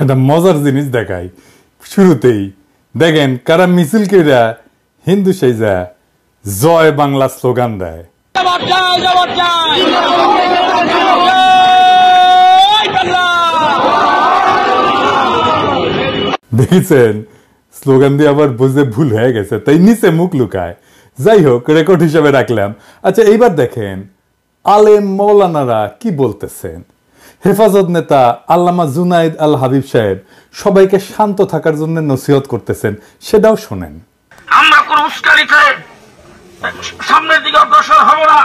একটা মজার জিনিস দেখাই শুরুতেই দেখেন কারা মিছিল কইরা হিন্দু সেজা জয় বাংলা স্লোগান দেয়। দেখেছেন স্লোগান দিয়ে আবার বুঝে ভুল হয়ে গেছে, তাই নিচে মুখ লুকায়। যাই হোক, রেকর্ড হিসেবে রাখলাম। আচ্ছা, এইবার দেখেন আলেম মৌলানারা কি বলতেছেন। হেফাজত নেতা আল্লামা জুনাইদ আল হাবিব সাহেব সবাইকে শান্ত থাকার জন্য নসিহত করতেছেন, সেটাও শোনেন। আমরা কোন উস্কানিতে সামনের দিকে অগ্রসর হব না,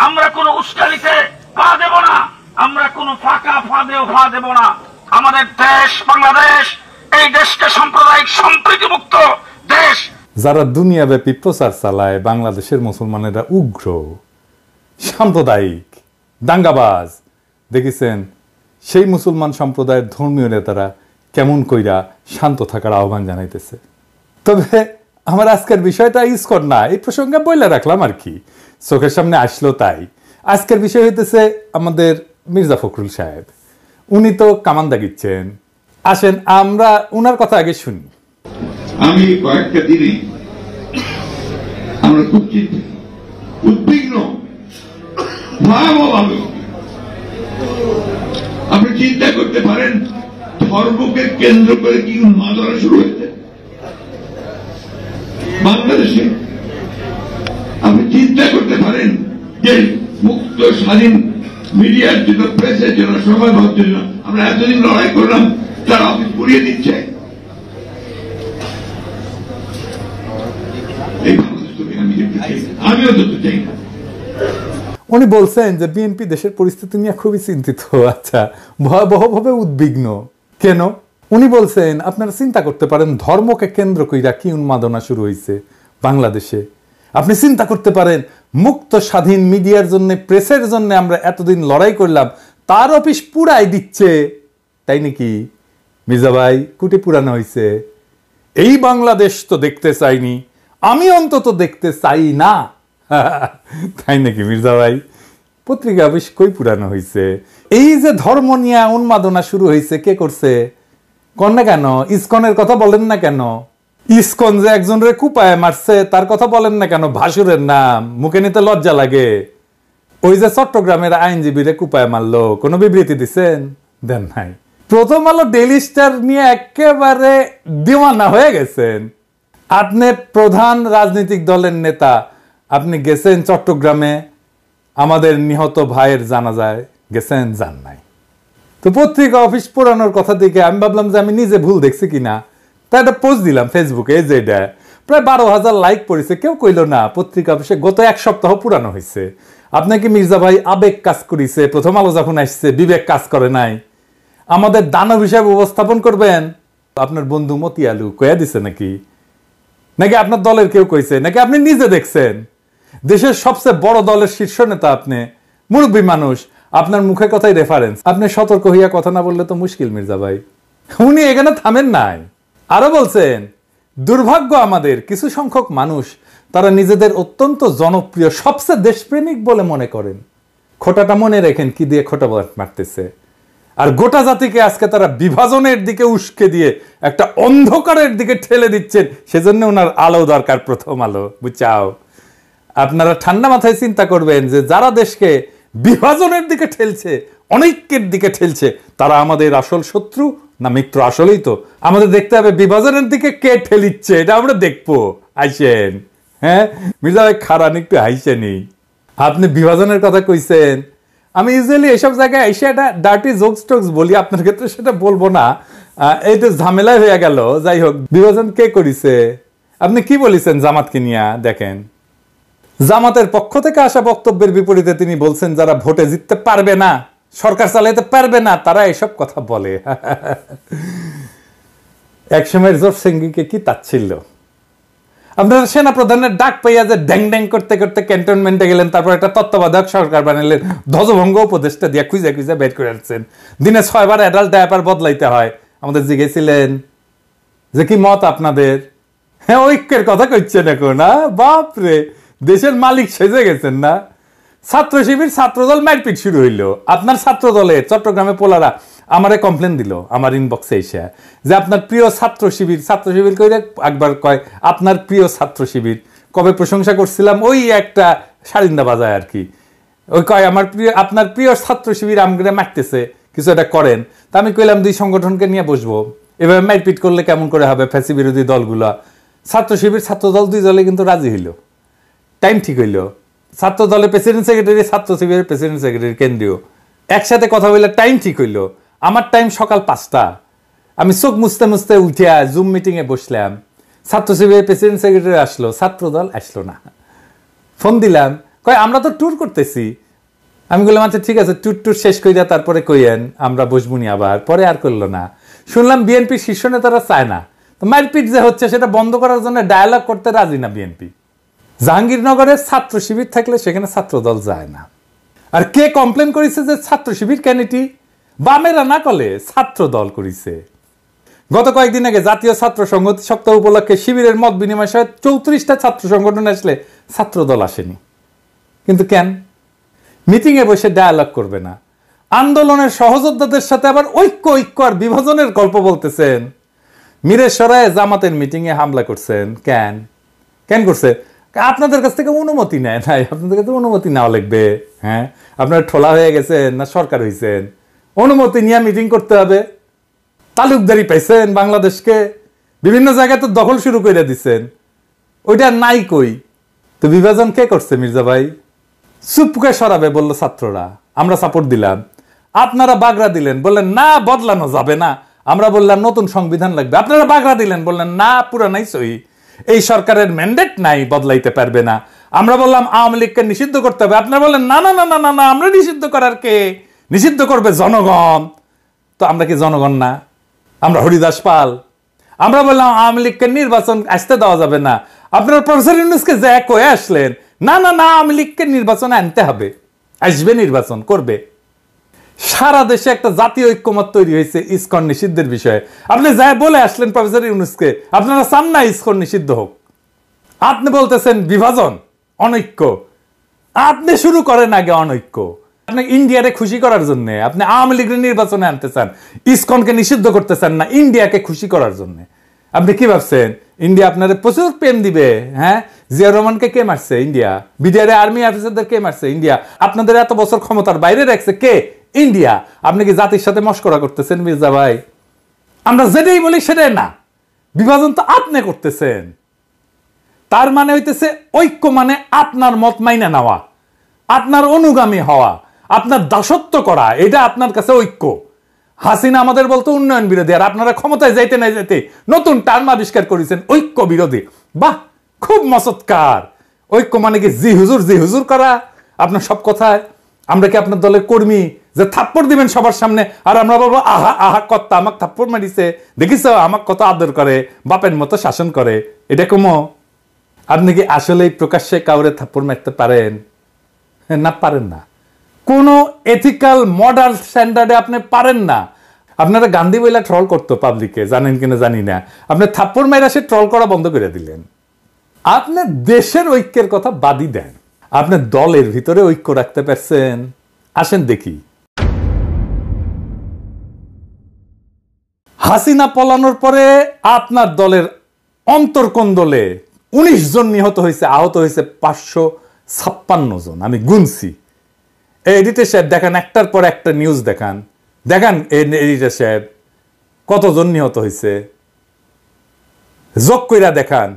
আমরা কোন উস্কানিতে পা দেব না, আমরা কোন ফাঁকা ফাঁদেও পা দেব না। আমাদের দেশ বাংলাদেশ, এই দেশকে সাম্প্রদায়িক সম্প্রীতি মুক্ত দেশ। যারা দুনিয়াব্যাপী প্রচার চালায় বাংলাদেশের মুসলমানেরা উগ্র, সাম্প্রদায়িক, দাঙ্গাবাজ, দেখেছেন সেই মুসলমান সম্প্রদায়ের ধর্মীয় নেতারা কেমন কইরা শান্ত থাকার আহ্বান জানাইতেছে। তবে আমার আজকের বিষয়টা ইসকন না, এই প্রসঙ্গে বইলে রাখলাম আর কি, চোখের সামনে আসলো তাই। আজকের বিষয় হইতেছে আমাদের মির্জা ফখরুল সাহেব। উনি তো কামান দাগিচ্ছেন। আসেন আমরা উনার কথা আগে শুনি। আমি কয়েকটা দিনে আমরা খুব উদ্বিগ্ন, ভয়াবহভাবে। আপনি চিন্তা করতে পারেন ধর্মকে কেন্দ্র করে কি উন্মাদনা শুরু হয়েছে বাংলাদেশে। আপনি চিন্তা করতে পারেন যে মুক্ত স্বাধীন মিডিয়ার জন্য, প্রেসের জন্য, সময় হওয়ার জন্য আমরা এতদিন লড়াই করলাম, তারা অফিস পুড়িয়ে দিচ্ছে। এই বাংলাদেশ আমি দেখতে চাই, আমিও দেখতে চাই না। উনি বলছেন যে বিএনপি দেশের পরিস্থিতি নিয়ে খুবই চিন্তিত। আচ্ছা, ভয়াবহভাবে উদ্বিগ্ন কেন? উনি বলছেন আপনারা চিন্তা করতে পারেন ধর্মকে কেন্দ্র কইরা কি উন্মাদনা শুরু হয়েছে বাংলাদেশে। আপনি চিন্তা করতে পারেন মুক্ত স্বাধীন মিডিয়ার জন্য, প্রেসের জন্য আমরা এতদিন লড়াই করলাম, তার অফিস পুরাই দিচ্ছে। তাই নাকি মির্জা ভাই? কুটি পুরানো হয়েছে। এই বাংলাদেশ তো দেখতে চাইনি, আমি অন্তত দেখতে চাই না। তাই নাকি মির্জা ভাই? পত্রিকা অফিস কই পুরানো হয়েছে? এই যে ধর্ম নিয়ে উন্মাদনা শুরু হয়েছে, কে করছে কন না কেন? ইসকনের কথা বলেন না কেন? ইসকন যে একজনের কুপায় মারছে তার কথা বলেন না কেন? ভাসুরের নাম মুখে নিতে লজ্জা লাগে। ওই যে চট্টগ্রামের আইনজীবীরে কুপায় মারলো, কোনো বিবৃতি দিচ্ছেন? দেন নাই। প্রথম আলো ডেইলি স্টার নিয়ে একেবারে দিওয়ানা হয়ে গেছেন। আপনি প্রধান রাজনৈতিক দলের নেতা, আপনি গেছেন চট্টগ্রামে আমাদের নিহত ভাইয়ের জানাজায় গেছেন? যান নাই। তো পত্রিকা অফিস পুরানোর কথা দেখে আমি ভাবলাম যে আমি নিজে ভুল দেখছি কিনা, তাই একটা পোস্ট দিলাম ফেসবুকে। এই যে এটা প্রায় 12,000 লাইক পড়েছে। কেউ কইল না পত্রিকা অফিসে গত এক সপ্তাহ পুরানো হয়েছে। আপনাকে মির্জা ভাই আবেগ কাজ করেছে, প্রথম আলো যখন আসছে বিবেক কাজ করে নাই। আমাদের দানব হিসাবে উপস্থাপন করবেন। আপনার বন্ধু মতি আলু কয়া দিছে নাকি? নাকি আপনার দলের কেউ কইছে? নাকি আপনি নিজে দেখছেন? দেশের সবচেয়ে বড় দলের শীর্ষ নেতা আপনি, মুরব্বী মানুষ, আপনার মুখে কথাই রেফারেন্স। আপনি সতর্ক হইয়া কথা না বললে তো মুশকিল মির্জা ভাই। উনি এখানে থামেন নাই, আরো বলছেন দুর্ভাগ্য আমাদের কিছু সংখ্যক মানুষ, তারা নিজেদের অত্যন্ত জনপ্রিয়, সবচেয়ে দেশপ্রেমিক বলে মনে করেন। খোটাটা মনে রেখেন কি দিয়ে খোটা মারতেছে। আর গোটা জাতিকে আজকে তারা বিভাজনের দিকে উস্কে দিয়ে একটা অন্ধকারের দিকে ঠেলে দিচ্ছেন। সেজন্য ওনার আলো দরকার, প্রথম আলো, বুঝাও। আপনারা ঠান্ডা মাথায় চিন্তা করবেন যে যারা দেশকে বিভাজনের দিকে ঠেলছে, অনৈক্যের দিকে ঠেলছে, তারা আমাদের আসল শত্রু না মিত্র? আসলেই তো আমাদের দেখতে হবে বিভাজনের দিকে কে ঠেলিচ্ছে, এটা আমরা দেখবো। আইসেন। হ্যাঁ মির্জা ভাই খারান একটু হাইসেনি। আপনি বিভাজনের কথা কইছেন, আমি ইউজুয়ালি এইসব জায়গায় এসে একটা ডার্টি জোকস টোকস বলি, আপনার ক্ষেত্রে সেটা বলবো না, এই তো ঝামেলাই হয়ে গেল। যাই হোক, বিভাজন কে করিছে? আপনি কি বলেছেন জামাতকে নিয়ে? দেখেন, জামাতের পক্ষ থেকে আসা বক্তব্যের বিপরীতে তিনি বলছেন যারা ভোটে জিততে পারবে না, সরকার চালাইতে পারবে না, তারা এসব কথা বলে। একসময়ের জোট সেঙ্গিকে কি তাচ্ছিল্য। আপনারা সেনা প্রধানের ডাক পাইয়া যে ড্যাং ড্যাং করতে করতে ক্যান্টনমেন্টে গেলেন, তারপর একটা তত্ত্বাবধায়ক সরকার বানালেন, ধ্বজভঙ্গ উপদেষ্টা দিয়া খুঁজে খুঁজে বের করে আসছেন, দিনে 6 বার অ্যাডাল্ট ডায়াপার বদলাইতে হয়। আমাদের জিজ্ঞেসিলেন যে কি মত আপনাদের? হ্যাঁ, ঐক্যের কথা কইছেন এখন। বাপরে, দেশের মালিক সেজে গেছেন না? ছাত্র শিবির ছাত্রদল মারপিট শুরু হইলো। আপনার ছাত্র দলে চট্টগ্রামে পোলারা আমারে কমপ্লেন দিল আমার ইনবক্সে এসে যে আপনার প্রিয় ছাত্র শিবির কইরে একবার কয় আপনার প্রিয় ছাত্র শিবির। কবে প্রশংসা করছিলাম ওই একটা সারিন্দা বাজায় আর কি, ওই কয় আপনার প্রিয় ছাত্র শিবির আমগরে মারতেছে, কিছু একটা করেন। তা আমি কইলাম 2 সংগঠনকে নিয়ে বসবো, এভাবে মারপিট করলে কেমন করে হবে? ফ্যাসি বিরোধী দলগুলা ছাত্র শিবির ছাত্র দল 2 দলে কিন্তু রাজি হইল, টাইম ঠিক হইল। ছাত্র দলের প্রেসিডেন্ট সেক্রেটারি, ছাত্র শিবিরের প্রেসিডেন্ট সেক্রেটারি কেন্দ্রীয় একসাথে কথা বললে টাইম ঠিক হইল। আমার টাইম সকাল 5টা, আমি চোখ মুছতে মুছতে উঠিয়া জুম মিটিং এ বসলাম। ছাত্র শিবিরের প্রেসিডেন্ট সেক্রেটারি আসলো, ছাত্র দল আসলো না। ফোন দিলাম, কয় আমরা তো ট্যুর করতেছি। আমি বললাম আচ্ছা ঠিক আছে, ট্যুর শেষ কইরা তারপরে কইয়েন, আমরা বসবুনি আবার। পরে আর করলো না। শুনলাম বিএনপির শীর্ষ নেতারা চায় না, তো মারপিট যে হচ্ছে সেটা বন্ধ করার জন্য ডায়ালগ করতে রাজি না বিএনপি। জাহাঙ্গীরনগরে ছাত্র শিবির থাকলে সেখানে ছাত্র দল যায় না। আর কে কমপ্লেন করেছে যে ছাত্র শিবির কেন? এটি বামেরা না করলে ছাত্র দল করেছে। গত কয়েকদিন আগে জাতীয় ছাত্র সংহতি সপ্তাহ উপলক্ষে শিবিরের মত বিনিময় সহ 34টা ছাত্র সংগঠন আসলে ছাত্র দল আসেনি। কিন্তু কেন? মিটিং এ বসে ডায়ালগ করবে না। আন্দোলনের সহযোদ্ধাদের সাথে আবার ঐক্য আর বিভাজনের গল্প বলতেছেন। মিরেশ্বরায় জামাতের মিটিং এ হামলা করছেন। কেন করছে? আপনাদের কাছ থেকে অনুমতি নেয় নাই। আপনাদের কাছে অনুমতি নেওয়া লাগবে? হ্যাঁ, আপনার ঠোলা হয়ে গেছেন না সরকার হয়েছেন? অনুমতি নিয়ে মিটিং করতে হবে। তালুকদারি পাইছেন বাংলাদেশকে, বিভিন্ন জায়গায় তো দখল শুরু করে দিচ্ছেন, ওইটা নাই কই? তো বিভাজন কে করছে মির্জা ভাই? চুপকে সরাবে বললো ছাত্ররা, আমরা সাপোর্ট দিলাম। আপনারা বাগড়া দিলেন, বললেন না বদলানো যাবে না। আমরা বললাম নতুন সংবিধান লাগবে। আপনারা বাগড়া দিলেন, বললেন না পুরানাই সহি, এই সরকারের ম্যান্ডেট নাই, বদলাইতে পারবে না। আমরা বললাম আওয়ামী লীগকে নিষিদ্ধ করতে হবে। আপনারা বললেন না না না না না না, আমরা নিষিদ্ধ করার কে? নিষিদ্ধ করবে জনগণ। তো আমরা কি জনগণ না? আমরা হরিদাস পাল? আমরা বললাম আওয়ামী লীগকে নির্বাচন আসতে দেওয়া যাবে না। আপনারা প্রফেসর ইউনূসকে যে কয়ে আসলেন না না না আওয়ামী লীগকে নির্বাচনে আনতে হবে, আসবে, নির্বাচন করবে। সারা দেশে একটা জাতীয় ঐক্যমত তৈরি হয়েছে ইসকন নিষিদ্ধের বিষয়ে। আপনি যা বলে আসলেন প্রফেসর ইউনূসকে, আপনারা চান না ইসকন নিষিদ্ধ হোক। আপনি বলতেছেন বিভাজন, অনৈক্য। আপনি শুরু করেন আগে অনৈক্য। আপনি ইন্ডিয়ারে খুশি করার জন্য আপনি আওয়ামী লীগের নির্বাচনে আনতে চান, ইসকনকে নিষিদ্ধ করতে চান না, ইন্ডিয়াকে খুশি করার জন্য। আপনি কি ভাবছেন ইন্ডিয়া আপনাদের প্রচুর প্রেম দিবে? হ্যাঁ, জিয়া রহমানকে কে মারছে? ইন্ডিয়া। বিডিআর আর্মি অফিসারদের কে মারছে? ইন্ডিয়া। আপনাদের এত বছর ক্ষমতার বাইরে রাখছে কে? ইন্ডিয়া। আপনি কি জাতির সাথে মশকরা করতেছেন মির্জা ভাই? আমরা যেটাই বলি সেটাই না, বিভাজন তো আপনি করতেছেন। তার মানে হইতেছে ঐক্য মানে আপনার মত মাইনা নেওয়া, আপনার অনুগামী হওয়া, আপনার দাসত্ব করা, এটা আপনার কাছে ঐক্য। হাসিনা আমাদের বলতো উন্নয়ন বিরোধী, আর আপনারা ক্ষমতায় যাইতে না যাইতে নতুন টার্ম আবিষ্কার করেছেন ঐক্য বিরোধী। বাহ, খুব মসৎকার। ঐক্য মানে কি জি হুজুর করা আপনার সব কথায়? আমরা কি আপনার দলের কর্মী যে থাপ্পড় দিবেন সবার সামনে আর আমরা বলবো আহা আহা কর্তা আমাকে থাপ্পড় মারিছে, দেখিস আমাকে কত আদর করে, বাপের মতো শাসন করে? এটা কমো? আপনি কি আসলেই প্রকাশ্যে কাউরে থাপ্পড় মারতে পারেন? না, পারেন না। কোন এথিক্যাল মডার্ন স্ট্যান্ডার্ডে আপনি পারেন না। আপনারা গান্ধী বইলা ট্রল করতো পাবলিকে, জানেন কিনা জানি না। আপনি থাপ্পড় মাইরা সে ট্রল করা বন্ধ করে দিলেন। আপনি দেশের ঐক্যের কথা বাদই দেন, আপনি দলের ভিতরে ঐক্য রাখতে পারছেন? আসেন দেখি। হাসিনা পলানোর পরে আপনার দলের অন্তর্কোন্দলে 19 জন নিহত হয়েছে, আহত হয়েছে 556 জন। আমি গুনছি। এডিটর সাহেব দেখান, একটার পর একটা নিউজ দেখান এডিটর সাহেব কতজন নিহত হয়েছে, যোগ কইরা দেখান।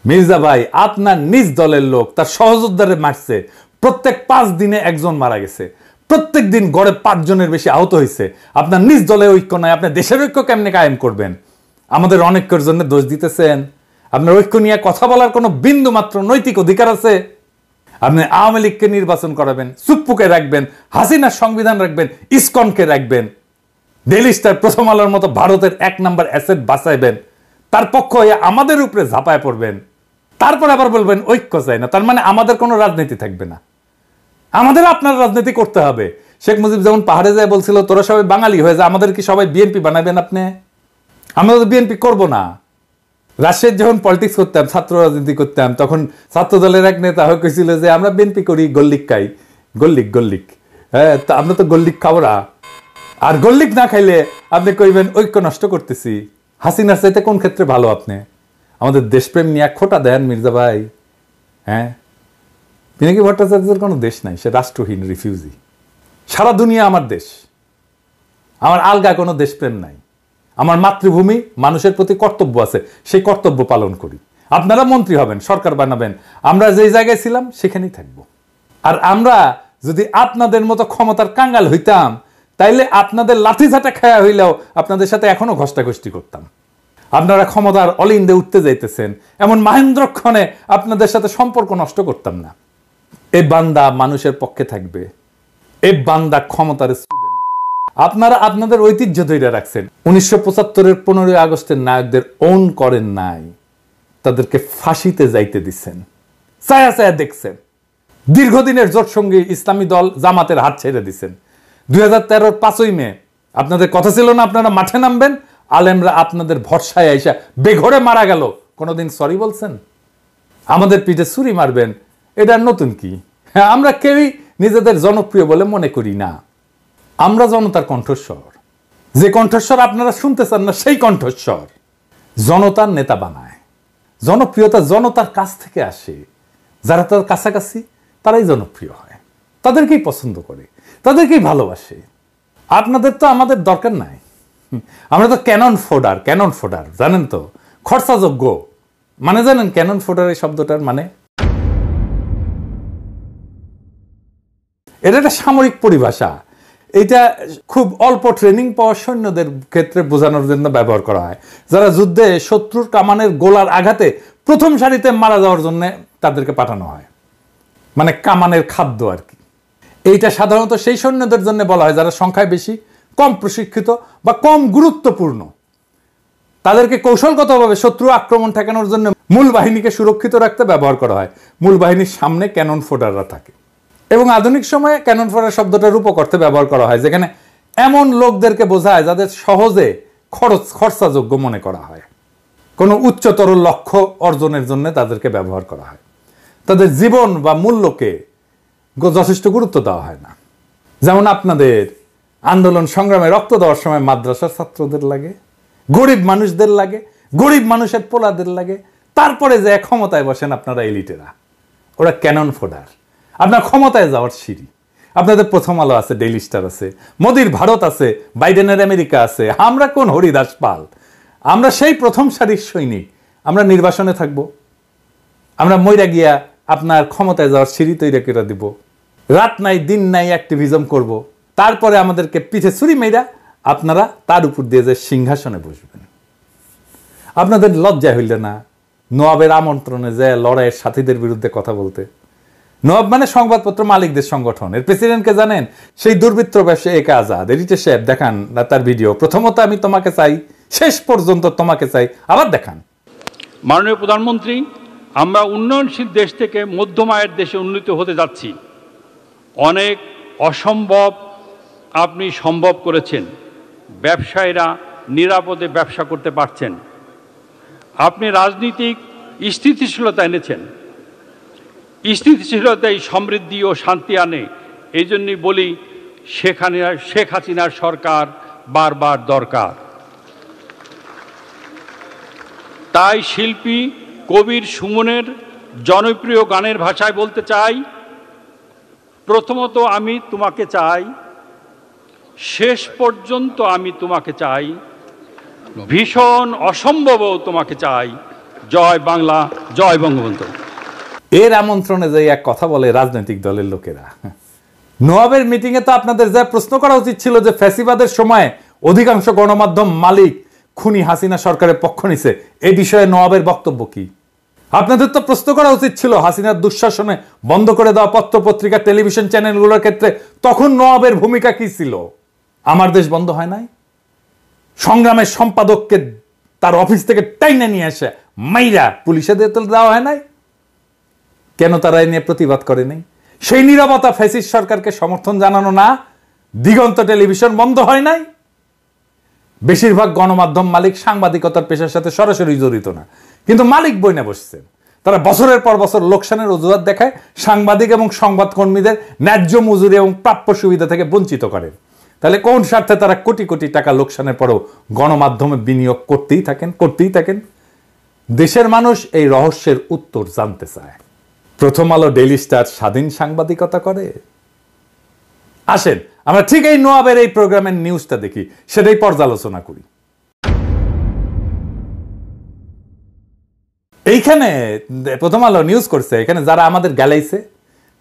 মির্জা ভাই, আপনার নিজ দলের লোক তার সহযোদ্ধারে মারছে, প্রত্যেক 5 দিনে একজন মারা গেছে, প্রত্যেক দিন গড়ে 5 জনের বেশি আহত হয়েছে। আপনার নিজ দলে ঐক্য নাই, আপনি দেশের ঐক্য কেমনে কায়েম করবেন? আমাদের অনৈক্যের জন্য দোষ দিতেছেন। আপনার ঐক্য নিয়ে কথা বলার কোনো বিন্দু মাত্র নৈতিক অধিকার আছে? আপনি আওয়ামী লীগকে নির্বাচন করাবেন, চুপ্পুকে রাখবেন, হাসিনার সংবিধান রাখবেন, ইসকনকে রাখবেন, ডেইলি স্টার, প্রথম আলোর মতো ভারতের 1 নম্বর অ্যাসেট বাঁচাইবেন, তার পক্ষ হয়ে আমাদের উপরে ঝাঁপায় পড়বেন, তারপর আবার বলবেন ঐক্য চাই না। তার মানে আমাদের কোনো রাজনীতি থাকবে না, আমাদের আপনার রাজনীতি করতে হবে। শেখ মুজিব যেমন পাহাড়ে যায় বলছিল তোরা সবাই বাঙালি হয়ে যা, আমাদের কি সবাই বিএনপি বানাবেন আপনি? আমরা তো বিএনপি করবো না। রাজশাহীর যখন পলিটিক্স করতাম, ছাত্র রাজনীতি করতাম, তখন ছাত্র দলের এক নেতা হয়ে কইছিল যে আমরা বিএনপি করি, গল্লিক খাই, গল্লিক। হ্যাঁ, তা আমরা তো গল্লিক খাবো না। আর গল্লিক না খাইলে আপনি কইবেন ঐক্য নষ্ট করতেছি। হাসিনার চাইতে কোন ক্ষেত্রে ভালো আপনি? আমাদের দেশপ্রেম নিয়ে খোটা দেন মির্জা ভাই। হ্যাঁ, পিনাকি ভট্টাচার্যের কোনো দেশ নাই, সে রাষ্ট্রহীন রিফিউজি। সারা দুনিয়া আমার দেশ, আমার আলগা কোনো দেশপ্রেম নাই। আমার মাতৃভূমি, মানুষের প্রতি কর্তব্য আছে, সেই কর্তব্য পালন করি। আপনারা মন্ত্রী হবেন, সরকার বানাবেন, আমরা যেই জায়গায় ছিলাম সেখানেই থাকবো। আর আমরা যদি আপনাদের মতো ক্ষমতার কাঙ্গাল হইতাম, তাইলে আপনাদের লাঠিঝাঁটা খায়া হইলেও আপনাদের সাথে এখনো ঘষ্টাঘষ্টি করতাম। আপনারা ক্ষমতার অলিন্দে উঠতে যাইতেছেন, এমন মাহেন্দ্রক্ষণে আপনাদের সাথে সম্পর্ক নষ্ট করতাম না। এই বান্দা মানুষের পক্ষে থাকবে, এই বান্দা ক্ষমতার স্তূপে না। আপনারা আপনাদের ঐতিহ্য ধরে রাখছেন। 1975-এর 15ই আগস্টের নায়কদের ওন করেন নাই, তাদেরকে ফাঁসিতে যাইতে দিচ্ছেন, ছায়া ছায়া দেখছেন। দীর্ঘদিনের জোট সঙ্গী ইসলামী দল জামাতের হাত ছেড়ে দিচ্ছেন। 2013-র 5ই মে আপনাদের কথা ছিল না আপনারা মাঠে নামবেন, আলেমরা আপনাদের ভরসায় আইসা বেঘরে মারা গেল। কোনোদিন সরি বলছেন? আমাদের পিঠে ছুরি মারবেন, এটা নতুন কি? হ্যাঁ, আমরা কেউই নিজেদের জনপ্রিয় বলে মনে করি না। আমরা জনতার কণ্ঠস্বর, যে কণ্ঠস্বর আপনারা শুনতে চান না সেই কণ্ঠস্বর। জনতার নেতা বানায়, জনপ্রিয়তা জনতার কাছ থেকে আসে। যারা তার কাছাকাছি তারাই জনপ্রিয় হয়, তাদেরকেই পছন্দ করে, তাদেরকেই ভালোবাসে। আপনাদের তো আমাদের দরকার নাই। আমরা তো ক্যানন ফোডার, জানেন তো, খরচাযোগ্য। মানে জানেন ক্যানন ফোডার এই শব্দটার মানে? এটা একটা সামরিক পরিভাষা। এটা খুব অল্প ট্রেনিং পাওয়া সৈন্যদের ক্ষেত্রে বোঝানোর জন্য ব্যবহার করা হয়, যারা যুদ্ধে শত্রুর কামানের গোলার আঘাতে প্রথম সারিতে মারা যাওয়ার জন্য তাদেরকে পাঠানো হয়, মানে কামানের খাদ্য আর কি। এইটা সাধারণত সেই সৈন্যদের জন্য বলা হয় যারা সংখ্যায় বেশি, কম প্রশিক্ষিত বা কম গুরুত্বপূর্ণ। তাদেরকে কৌশলগতভাবে শত্রু আক্রমণ ঠেকানোর জন্য মূল বাহিনীকে সুরক্ষিত রাখতে ব্যবহার করা হয়। মূল বাহিনীর সামনে ক্যানন ফোডাররা থাকে, এবং আধুনিক সময়ে ক্যানন ফোডার শব্দটার রূপক-অর্থে ব্যবহার করা হয়, যেখানে এমন লোকদেরকে বোঝায় যাদের সহজে খরচাযোগ্য মনে করা হয়। কোনো উচ্চতর লক্ষ্য অর্জনের জন্য তাদেরকে ব্যবহার করা হয়। তাদের জীবন বা মূল্যকে যথেষ্ট গুরুত্ব দেওয়া হয় না। যেমন আপনাদের আন্দোলন সংগ্রামে রক্ত দেওয়ার সময় মাদ্রাসার ছাত্রদের লাগে, গরিব মানুষদের লাগে, গরিব মানুষের পোলাদের লাগে। তারপরে যে ক্ষমতায় বসেন আপনারা এলিটেরা, ওরা ক্যানন ফোডার, আপনার ক্ষমতায় যাওয়ার সিঁড়ি। আপনাদের প্রথম আলো আছে, ডেইলি স্টার আছে, মোদির ভারত আছে, বাইডেনের আমেরিকা আছে। আমরা কোন হরিদাস পাল? আমরা সেই প্রথম সারির সৈনিক। আমরা নির্বাসনে থাকব, আমরা মইরা গিয়া আপনার ক্ষমতায় যাওয়ার সিঁড়ি তৈরি করে দিব। রাত নাই দিন নাই অ্যাক্টিভিজম করব, তারপরে আমাদেরকে পিঠে ছুরি মেয়েরা আপনারা তার উপর দিয়ে যে সিংহাসনে বসবেন। আপনাদের লজ্জা হইল না নওয়াবের আমন্ত্রণে যে লড়াইয়ের সাথীদের বিরুদ্ধে কথা বলতে? নওয়াব মানে সংবাদপত্র মালিকদের সংগঠন, এর প্রেসিডেন্টকে জানেন? সেই দুর্বৃত্ত ব্যবসায়ী একে আজাদ। এডিটর সাহেব দেখান তার ভিডিও। প্রথমত আমি তোমাকে চাই, শেষ পর্যন্ত তোমাকে চাই, আবার দেখান। মাননীয় প্রধানমন্ত্রী, আমরা উন্নয়নশীল দেশ থেকে মধ্যম আয়ের দেশে উন্নীত হতে যাচ্ছি। অনেক অসম্ভব আপনি সম্ভব করেছেন। ব্যবসায়ীরা নিরাপদে ব্যবসা করতে পারছেন। আপনি রাজনীতিক স্থিতিশীলতা এনেছেন। স্থিতিশীলতাই সমৃদ্ধি ও শান্তি আনে। এই জন্যই বলি শেখ হাসিনার সরকার বারবার দরকার। তাই শিল্পী কবির সুমনের জনপ্রিয় গানের ভাষায় বলতে চাই, প্রথমত আমি তোমাকে চাই, শেষ পর্যন্ত আমি তোমাকে চাই, ভীষণ অসম্ভবও তোমাকে চাই। জয় বাংলা, জয় বঙ্গবন্ধু। এর আমন্ত্রণে যে এক কথা বলে রাজনৈতিক দলের লোকেরা। নওয়াবের মিটিংয়ে তো আপনাদের যা প্রশ্ন করা উচিত ছিল যে ফ্যাসিবাদের সময় অধিকাংশ গণমাধ্যম মালিক খুনি হাসিনা সরকারের পক্ষ নিছে, এই বিষয়ে নওয়াবের বক্তব্য কি? আপনাদের তো প্রশ্ন করা উচিত ছিল হাসিনার দুঃশাসনে বন্ধ করে দেওয়া পত্র পত্রিকা টেলিভিশন চ্যানেলগুলোর ক্ষেত্রে তখন নওয়াবের ভূমিকা কি ছিল? আমার দেশ বন্ধ হয় নাই, সংগ্রামের সম্পাদককে তার অফিস থেকে টাইনা নিয়ে আসে মাইরা পুলিশে দেওয়া হয় নাই? কেন তারা এ নিয়ে প্রতিবাদ করে নাই? সেই নীরবতা ফ্যাসিস্ট সরকারকে সমর্থন জানানো না? দিগন্ত টেলিভিশন বন্ধ হয় নাই? বেশিরভাগ গণমাধ্যম মালিক সাংবাদিকতার পেশার সাথে সরাসরি জড়িত না, কিন্তু মালিক বইনে বসছেন। তারা বছরের পর বছর লোকসানের অজুহাত দেখায় সাংবাদিক এবং সংবাদকর্মীদের ন্যায্য মজুরি এবং প্রাপ্য সুবিধা থেকে বঞ্চিত করে। তাহলে কোন স্বার্থে তারা কোটি কোটি টাকা লোকসানের পরেও গণমাধ্যমে বিনিয়োগ করতেই থাকেন? দেশের মানুষ এই রহস্যের উত্তর জানতে চায়। প্রথম আলো, ডেইলি স্টার স্বাধীন সাংবাদিকতা করে? আসেন আমরা ঠিক এই নোয়াবের এই প্রোগ্রামের নিউজটা দেখি, সেটাই পর্যালোচনা করি। এইখানে প্রথম আলো নিউজ করছে, এখানে যারা আমাদের গেলাইছে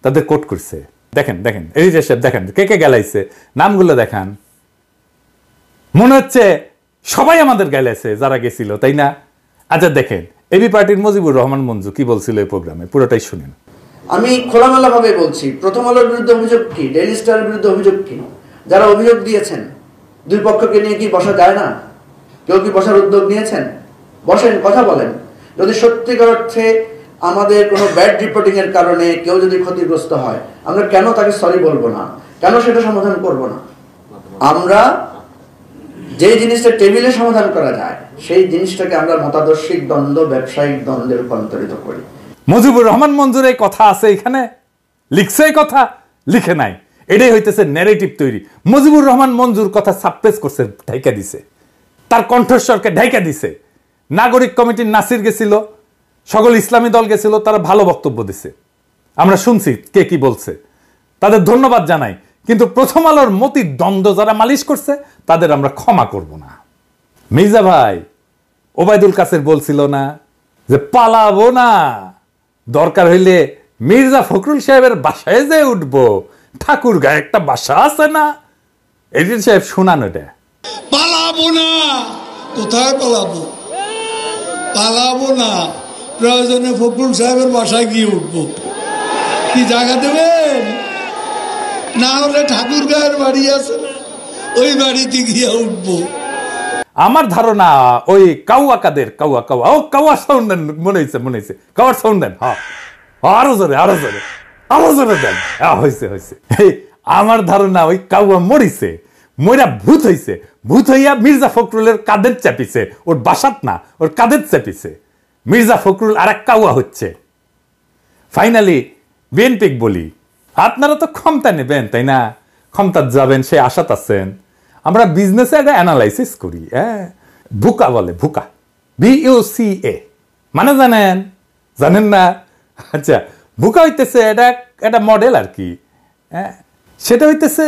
তাদের কোট করছে। দেখেন দেখেন এডিটর সাহেব, দেখেন কে কে গেলাইছে, নামগুলো দেখান। মনে হচ্ছে সবাই আমাদের গেলাইছে যারা গেছিল, তাই না? আচ্ছা দেখেন এবি পার্টির মুজিবুর রহমান মঞ্জু কি বলছিল এই প্রোগ্রামে, পুরোটাই শুনেন। আমি খোলামেলা ভাবে বলছি, প্রথম আলোর বিরুদ্ধে অভিযোগ কি, ডেইলি স্টারের বিরুদ্ধে অভিযোগ কি? যারা অভিযোগ দিয়েছেন দুই পক্ষকে নিয়ে কি বসা যায় না? কেউ কি বসার উদ্যোগ নিয়েছেন? বসেন, কথা বলেন। যদি সত্যিকার অর্থে আমাদের কোনো ব্যাড রিপোর্টিং এর কারণে কেউ যদি ক্ষতিগ্রস্ত হয়, আমরা কেন তাকে সরি বলবো না? কেন সেটা সমাধান করব না? আমরা যে জিনিসটা টেবিলে সমাধান করা যায় সেই জিনিসটাকে আমরা মতাদর্শিক দ্বন্দ্ব, ব্যবসায়িক দ্বন্দ্বে রূপান্তরিত করি। মুজিবুর রহমান মঞ্জুর এই কথা আছে এখানে, লিখছে এই কথা, লিখে নাই। এটাই হইতেছে ন্যারেটিভ তৈরি। মুজিবুর রহমান মঞ্জুর কথা সাপ্রেস করছে, ঢাইকা দিছে, তার কণ্ঠস্বরকে ঢাইকা দিছে। নাগরিক কমিটির নাসির গেছিল, সকল ইসলামী দল গেছিল, তারা ভালো বক্তব্য দিছে, আমরা শুনছি কে কি বলছে, তাদের ধন্যবাদ জানাই। কিন্তু প্রথম আলোর মতির দ্বন্দ্ব যারা মালিশ করছে তাদের আমরা ক্ষমা করব না। মির্জা ভাই ওবায়দুল কাসের বলছিল না যে পালাবো না, দরকার হইলে মির্জা ফখরুল সাহেবের বাসায় যে উঠবো, ঠাকুর গায়ে একটা বাসা আছে না? এডিটর সাহেব শোনান এটা। পালাবো না, কোথায় পালাবো? পালাবো না, প্রয়োজনে ফখরুল সাহেবের বাসায় গিয়ে উঠবো। কি জায়গা দেবেন? না হলে ঠাকুর গায়ের বাড়ি আছে না, ওই বাড়িতে গিয়ে উঠবো। আমার ধারণা ওই কাউয়া কাদের কাউয়া সাউন্ড দেন, মনে হয়েছে কাউয়ার সাউন্ড দেন। হ্যাঁ আরো জোরে দেন। হয়েছে। আমার ধারণা ওই কাউয়া মরিছে, মইরা ভূত হইয়া মির্জা ফখরুলের কাদের চাপিছে, ওর বাসাত না, ওর কাদের চাপিছে। মির্জা ফখরুল আর এক কাউয়া হচ্ছে। ফাইনালি বিএনপি বলি, আপনারা তো ক্ষমতা নেবেন, তাই না? ক্ষমতা যাবেন সে আশাত আছেন। আমরা বিজনেসে একটা অ্যানালাইসিস করি, ভুকা বলে, ভুকা, BUCA মানে জানেন না? আচ্ছা, ভুকা হইতেছে এটা মডেল আর কি। সেটা হইতেছে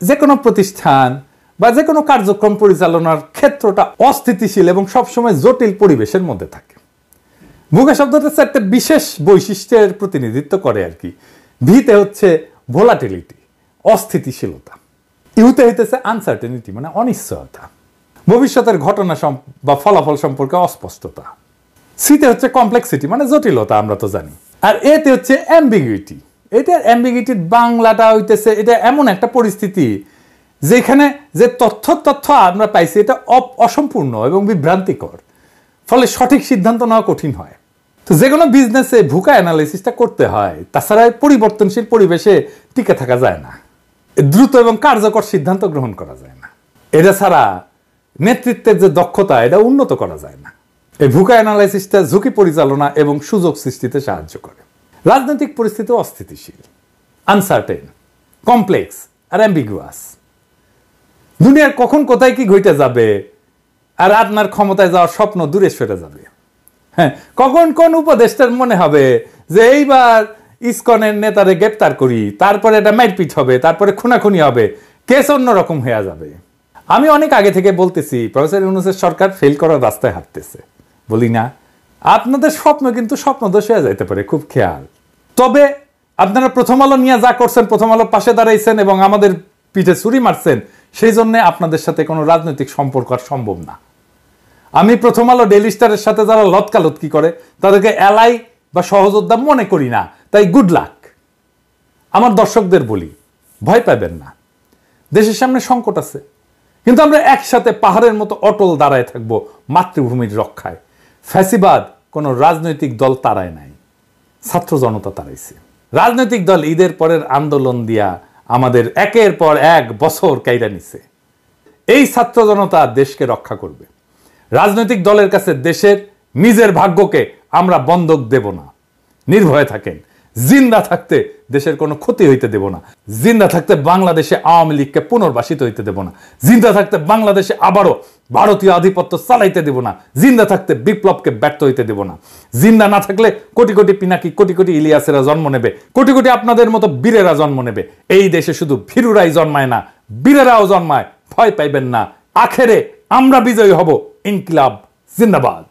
যে কোনো প্রতিষ্ঠান বা যে কোনো কার্যক্রম পরিচালনার ক্ষেত্রটা অস্থিতিশীল এবং সবসময় জটিল পরিবেশের মধ্যে থাকে। ভুকা শব্দটা একটা বিশেষ বৈশিষ্ট্যের প্রতিনিধিত্ব করে আর কি। ভিতে হচ্ছে ভোলাটিলিটি, অস্থিতিশীলতা। ইউতে হইতেছে আনসার্টেনিটি, মানে অনিশ্চয়তা, ভবিষ্যতের ঘটনা বা ফলাফল সম্পর্কে অস্পষ্টতা। সিতে হচ্ছে কমপ্লেক্সিটি, মানে জটিলতা, আমরা তো জানি। আর এতে হচ্ছে অ্যাম্বিগুইটি। এটার অ্যাম্বিগুইটির বাংলাটা হইতেছে এটা এমন একটা পরিস্থিতি যেখানে যে তথ্য আমরা পাইছি এটা অসম্পূর্ণ এবং বিভ্রান্তিকর, ফলে সঠিক সিদ্ধান্ত নেওয়া কঠিন হয়। তো যে কোনো বিজনেসে ভুকা অ্যানালাইসিসটা করতে হয়, তাছাড়া পরিবর্তনশীল পরিবেশে টিকে থাকা যায় না, দ্রুত এবং কার্যকর সিদ্ধান্ত গ্রহণ করা যায় না। এটা ছাড়া নেতৃত্বের যে দক্ষতা এটা উন্নত করা যায় না। এই ভুকা অ্যানালাইসিসটা ঝুঁকি পরিচালনা এবং সুযোগ সৃষ্টিতে সাহায্য করে। রাজনৈতিক পরিস্থিতি অস্থিতিশীল, আনসার্টেন, কমপ্লেক্স আর অ্যাম্বিগুয়াস। দুনিয়ার কখন কোথায় কি ঘটে যাবে আর আপনার ক্ষমতায় যাওয়ার স্বপ্ন দূরে সরে যাবে। হ্যাঁ, কখন কোন উপদেষ্টার মনে হবে যে এইবার ইসকনের নেতারে গ্রেপ্তার করি, তারপরে এটা মারপিট হবে, তারপরে খুনাখুনি হবে, কেস অন্যরকম হয়ে যাবে। আমি অনেক আগে থেকে বলতেছি প্রফেসর ইউনূসের সরকার ফেল করার রাস্তায় হাঁটতেছে, বলি না? আপনাদের স্বপ্ন কিন্তু স্বপ্নদোষ হয়ে যাইতে পারে, খুব খেয়াল। তবে আপনারা প্রথম আলো নিয়ে যা করছেন, প্রথম আলো পাশে দাঁড়াইছেন এবং আমাদের পিঠে ছুরি মারছেন, সেই জন্য আপনাদের সাথে কোনো রাজনৈতিক সম্পর্ক আর সম্ভব না। আমি প্রথম আলো, ডেইলি স্টারের সাথে যারা লতকালতকি করে তাদেরকে এলাই বা সহযোদ্ধা মনে করি না, তাই গুড লাক। আমার দর্শকদের বলি, ভয় পাবেন না, দেশের সামনে সংকট আছে, কিন্তু আমরা একসাথে পাহাড়ের মতো অটল দাঁড়ায় থাকবো মাতৃভূমির রক্ষায়। ফ্যাসিবাদ কোনো রাজনৈতিক দল তাড়ায় নাই, ছাত্র জনতা তাড়াইছে। রাজনৈতিক দল ঈদের পরের আন্দোলন দিয়া আমাদের একের পর এক বছর কাইরা নিছে। এই ছাত্র জনতা দেশকে রক্ষা করবে। রাজনৈতিক দলের কাছে দেশের নিজের ভাগ্যকে আমরা বন্ধক দেব না। নির্ভয়ে থাকেন, জিন্দা থাকতে দেশের কোনো ক্ষতি হইতে দেব না। জিন্দা থাকতে বাংলাদেশে আওয়ামী লীগকে পুনর্বাসিত হইতে দেব না। জিন্দা থাকতে বাংলাদেশে আবারও ভারতীয় আধিপত্য চালাইতে দেব না। জিন্দা থাকতে বিপ্লবকে ব্যর্থ হইতে দেব না। জিন্দা না থাকলে কোটি কোটি পিনাকি, কোটি কোটি ইলিয়াসেরা জন্ম নেবে, কোটি কোটি আপনাদের মতো বীরেরা জন্ম নেবে। এই দেশে শুধু ভীরুরাই জন্মায় না, বীরেরাও জন্মায়। ভয় পাইবেন না, আখেরে আমরা বিজয়ী হব। ইনকিলাব জিন্দাবাদ।